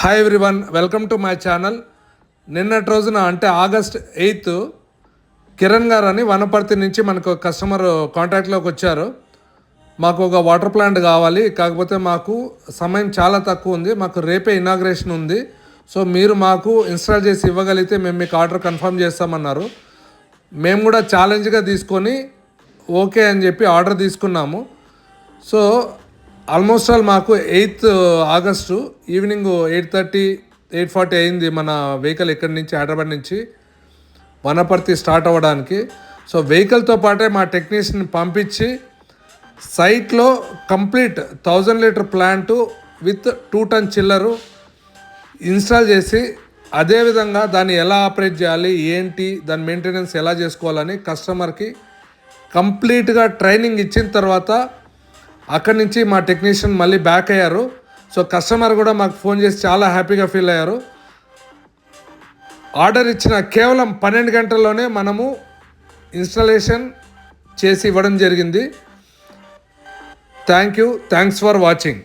Hi everyone, welcome to my channel. నిన్నటి రోజున అంటే ఆగస్ట్ 8 కిరణ్ గారు అని వనపర్తి నుంచి మనకు కస్టమర్ కాంటాక్ట్లోకి వచ్చారు. మాకు ఒక వాటర్ ప్లాంట్ కావాలి, కాకపోతే మాకు సమయం చాలా తక్కువ ఉంది, మాకు రేపే ఇనాగ్రేషన్ ఉంది, సో మీరు మాకు ఇన్స్టాల్ చేసి ఇవ్వగలిగితే మేము మీకు ఆర్డర్ కన్ఫర్మ్ చేస్తామన్నారు. మేము కూడా ఛాలెంజ్గా తీసుకొని ఓకే అని చెప్పి ఆర్డర్ తీసుకున్నాము. సో ఆల్మోస్ట్ ఆల్ మాకు 8 ఆగస్టు ఈవినింగ్ 8:30 8:40 అయింది మన వెహికల్ ఇక్కడి నుంచి హైదరాబాద్ నుంచి వనపర్తి స్టార్ట్ అవ్వడానికి. సో వెహికల్తో పాటే మా టెక్నీషియన్ పంపించి సైట్లో complete 1000 litre plant with 2 ton chiller install చేసి, అదేవిధంగా దాన్ని ఎలా ఆపరేట్ చేయాలి, ఏంటి దాని మెయింటెనెన్స్ ఎలా చేసుకోవాలని కస్టమర్కి కంప్లీట్గా ట్రైనింగ్ ఇచ్చిన తర్వాత అక్కడి నుంచి మా టెక్నీషియన్ మళ్ళీ బ్యాక్ అయ్యారు. సో కస్టమర్ కూడా మాకు ఫోన్ చేసి చాలా హ్యాపీగా ఫీల్ అయ్యారు. ఆర్డర్ ఇచ్చిన కేవలం 12 గంటల్లోనే మనము ఇన్స్టాలేషన్ చేసి ఇవ్వడం జరిగింది. Thanks for watching.